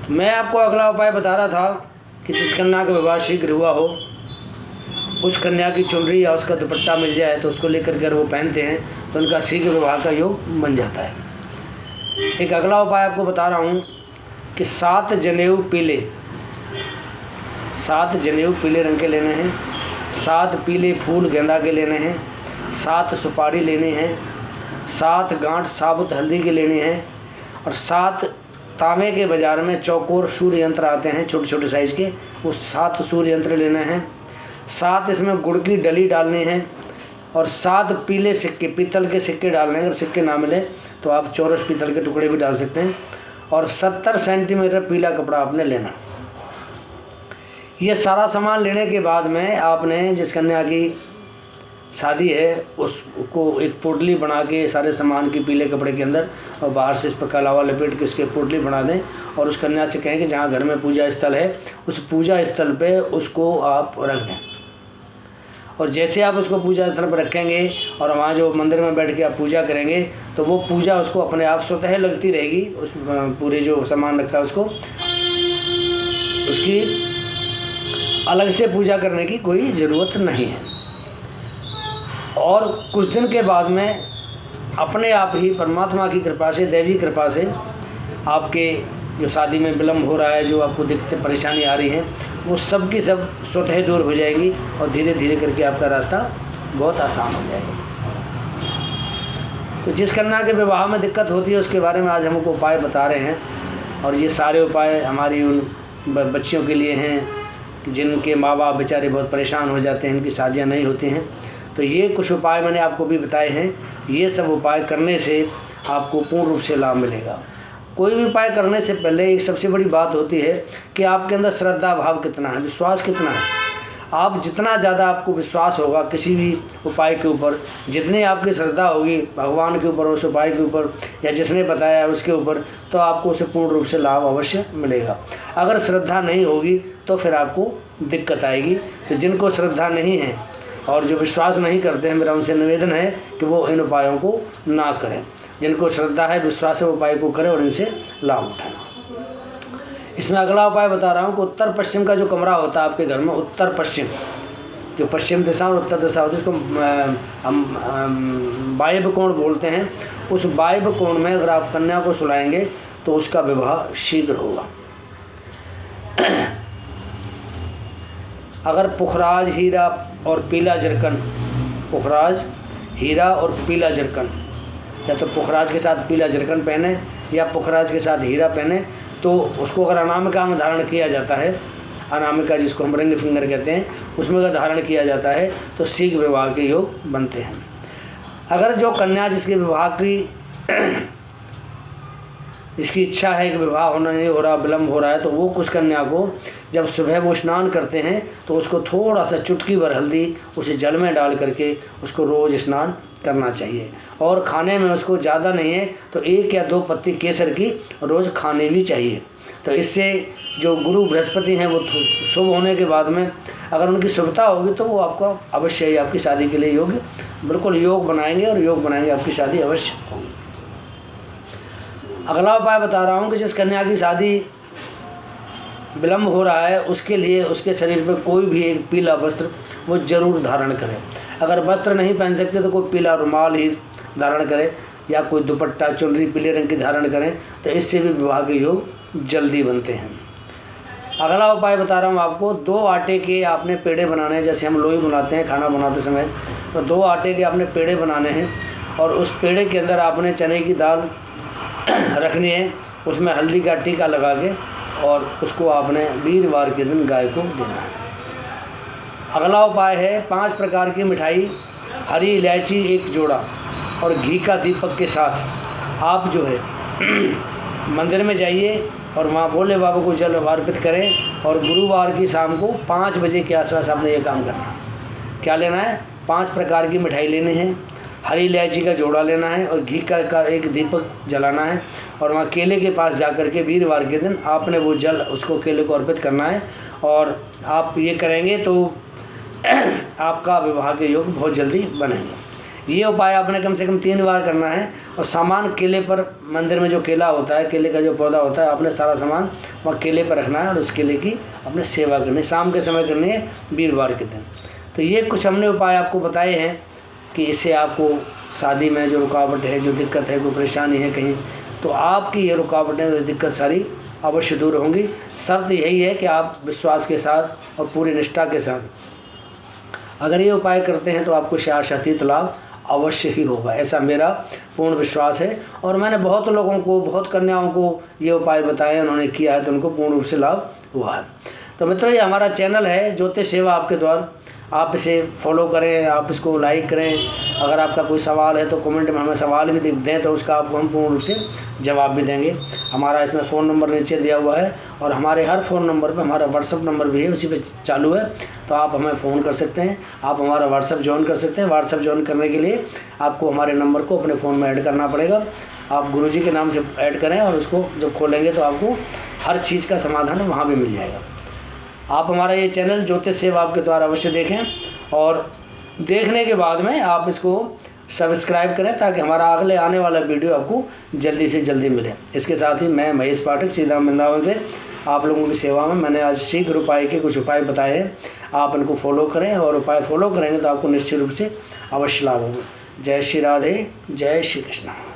मैं आपको अगला उपाय बता रहा था कि जिस कन्या का विवाह शीघ्र हुआ हो, उस कन्या की चुनरी या उसका दुपट्टा मिल जाए तो उसको लेकर कर वो पहनते हैं तो उनका शीघ्र विवाह का योग बन जाता है। एक अगला उपाय आपको बता रहा हूँ कि 7 जनेऊ पीले, 7 जनेऊ पीले रंग के लेने हैं, 7 पीले फूल गेंदा के लेने हैं, 7 सुपारी लेनी है, 7 गांठ साबुत हल्दी के लेने हैं और 7 तांबे के बाज़ार में चौकोर सूर्य यंत्र आते हैं छोटे छोटे साइज़ के, वो 7 सूर्य यंत्र लेने हैं। 7 इसमें गुड़ की डली डालनी है और 7 पीले सिक्के, पीतल के सिक्के डालने हैं। अगर सिक्के ना मिले तो आप चौरस पीतल के टुकड़े भी डाल सकते हैं और 70 सेंटीमीटर पीला कपड़ा आपने लेना। ये सारा सामान लेने के बाद में आपने जिस कन्या की शादी है उसको एक पोटली बना के सारे सामान की पीले कपड़े के अंदर और बाहर से इस पर कलावा लपेट के इसके पोटली बना दें और उस कन्या से कहें कि जहाँ घर में पूजा स्थल है उस पूजा स्थल पे उसको आप रख दें। और जैसे आप उसको पूजा स्थल पर रखेंगे और वहाँ जो मंदिर में बैठ के आप पूजा करेंगे तो वो पूजा उसको अपने आप स्वतः लगती रहेगी। उस पूरे जो सामान रखा है उसको, उसकी अलग से पूजा करने की कोई ज़रूरत नहीं है। और कुछ दिन के बाद में अपने आप ही परमात्मा की कृपा से, दैवी कृपा से आपके जो शादी में विलम्ब हो रहा है, जो आपको दिक्कतें परेशानी आ रही हैं, वो सब की सब स्वतः दूर हो जाएगी और धीरे धीरे करके आपका रास्ता बहुत आसान हो जाएगा। तो जिस कन्या के विवाह में दिक्कत होती है उसके बारे में आज हमको उपाय बता रहे हैं और ये सारे उपाय हमारी उन बच्चियों के लिए हैं जिनके माँ बाप बेचारे बहुत परेशान हो जाते हैं, इनकी शादियाँ नहीं होती हैं। तो ये कुछ उपाय मैंने आपको भी बताए हैं। ये सब उपाय करने से आपको पूर्ण रूप से लाभ मिलेगा। कोई भी उपाय करने से पहले एक सबसे बड़ी बात होती है कि आपके अंदर श्रद्धा भाव कितना है, विश्वास कितना है। आप जितना ज़्यादा आपको विश्वास होगा किसी भी उपाय के ऊपर, जितनी आपकी श्रद्धा होगी भगवान के ऊपर, उस उपाय के ऊपर या जिसने बताया है उसके ऊपर, तो आपको उसे पूर्ण रूप से लाभ अवश्य मिलेगा। अगर श्रद्धा नहीं होगी तो फिर आपको दिक्कत आएगी। तो जिनको श्रद्धा नहीं है और जो विश्वास नहीं करते हैं, मेरा उनसे निवेदन है कि वो इन उपायों को ना करें। जिनको श्रद्धा है, विश्वास है, उपाय को करें और इनसे लाभ उठाएं। इसमें अगला उपाय बता रहा हूँ कि उत्तर पश्चिम का जो कमरा होता है आपके घर में, उत्तर पश्चिम, जो पश्चिम दिशा और उत्तर दिशा होती है, इसको हम वायव्य कोण बोलते हैं। उस वायव्य कोण में अगर आप कन्या को सुलाएंगे तो उसका विवाह शीघ्र होगा। अगर पुखराज, हीरा और पीला जरकन, पुखराज, हीरा और पीला जरकन, या तो पुखराज के साथ पीला जरकन पहने या पुखराज के साथ हीरा पहने, तो उसको अगर अनामिका में धारण किया जाता है, अनामिका जिसको हम रिंग फिंगर कहते हैं, उसमें अगर धारण किया जाता है तो शीघ्र विवाह के योग बनते हैं। अगर जो कन्या जिसके विवाह की जिसकी इच्छा है कि विवाह होना नहीं हो रहा, विलम्ब हो रहा है, तो वो कुछ कन्या को जब सुबह वो स्नान करते हैं तो उसको थोड़ा सा चुटकी भर हल्दी उसे जल में डाल करके उसको रोज़ स्नान करना चाहिए। और खाने में उसको ज़्यादा नहीं है तो 1 या 2 पत्ती केसर की रोज़ खाने भी चाहिए। तो इससे जो गुरु बृहस्पति हैं वो शुभ होने के बाद में अगर उनकी शुभता होगी तो वो आपका अवश्य ही आपकी शादी के लिए योग्य, बिल्कुल योग बनाएंगे और योग बनाएंगे, आपकी शादी अवश्य होगी। अगला उपाय बता रहा हूँ कि जिस कन्या की शादी विलम्ब हो रहा है उसके लिए उसके शरीर पर कोई भी एक पीला वस्त्र वो जरूर धारण करें। अगर वस्त्र नहीं पहन सकते तो कोई पीला रुमाल ही धारण करें या कोई दुपट्टा, चुनरी पीले रंग की धारण करें, तो इससे भी विवाह के योग जल्दी बनते हैं। अगला उपाय बता रहा हूँ आपको, 2 आटे के आपने पेड़े बनाने हैं। जैसे हम लोई बनाते हैं खाना बनाते समय, तो 2 आटे के आपने पेड़े बनाने हैं और उस पेड़े के अंदर आपने चने की दाल रखनी है, उसमें हल्दी का टीका लगा के और उसको आपने वीरवार के दिन गाय को देना है। अगला उपाय है 5 प्रकार की मिठाई, हरी इलायची 1 जोड़ा और घी का दीपक के साथ आप जो है मंदिर में जाइए और वहाँ भोले बाबा को जल अर्पित करें। और गुरुवार की शाम को 5 बजे के आसपास आपने ये काम करना है। क्या लेना है? 5 प्रकार की मिठाई लेनी है, हरी इलायची का जोड़ा लेना है और घी का 1 दीपक जलाना है और वहाँ केले के पास जाकर के वीरवार के दिन आपने वो जल उसको केले को अर्पित करना है। और आप ये करेंगे तो आपका विवाह के योग बहुत जल्दी बनेंगे। ये उपाय आपने कम से कम 3 बार करना है। और सामान केले पर, मंदिर में जो केला होता है, केले का जो पौधा होता है, आपने सारा सामान वहाँ केले पर रखना है और उस केले की अपने सेवा करनी है। शाम के समय करनी है, वीरवार के दिन। तो ये कुछ हमने उपाय आपको बताए हैं कि इससे आपको शादी में जो रुकावट है, जो दिक्कत है, कोई परेशानी है कहीं, तो आपकी ये रुकावटें, दिक्कत सारी अवश्य दूर होंगी। शर्त यही है कि आप विश्वास के साथ और पूरी निष्ठा के साथ अगर ये उपाय करते हैं तो आपको शाश्वत लाभ अवश्य ही होगा, ऐसा मेरा पूर्ण विश्वास है। और मैंने बहुत लोगों को, बहुत कन्याओं को ये उपाय बताए, उन्होंने किया है तो उनको पूर्ण रूप से लाभ हुआ है। तो मित्रों, ये हमारा चैनल है ज्योतिष सेवा आपके द्वारा, आप इसे फॉलो करें, आप इसको लाइक करें। अगर आपका कोई सवाल है तो कमेंट में हमें सवाल भी दें, तो उसका आपको हम पूर्ण रूप से जवाब भी देंगे। हमारा इसमें फ़ोन नंबर नीचे दिया हुआ है और हमारे हर फ़ोन नंबर पे हमारा व्हाट्सअप नंबर भी है, उसी पे चालू है, तो आप हमें फ़ोन कर सकते हैं। आप हमारा व्हाट्सअप ज्वाइन कर सकते हैं। व्हाट्सअप ज्वाइन करने के लिए आपको हमारे नंबर को अपने फ़ोन में ऐड करना पड़ेगा। आप गुरुजी के नाम से ऐड करें और उसको जब खोलेंगे तो आपको हर चीज़ का समाधान वहाँ भी मिल जाएगा। आप हमारा ये चैनल ज्योतिष सेवा आपके द्वारा अवश्य देखें और देखने के बाद में आप इसको सब्सक्राइब करें ताकि हमारा अगले आने वाला वीडियो आपको जल्दी से जल्दी मिले। इसके साथ ही मैं महेश पाठक, श्रीराम वृंदावन से आप लोगों की सेवा में मैंने आज शीघ्र उपाय के कुछ उपाय बताए हैं। आप इनको फॉलो करें और उपाय फॉलो करेंगे तो आपको निश्चित रूप से अवश्य लाभ होगा। जय श्री राधे, जय श्री कृष्ण।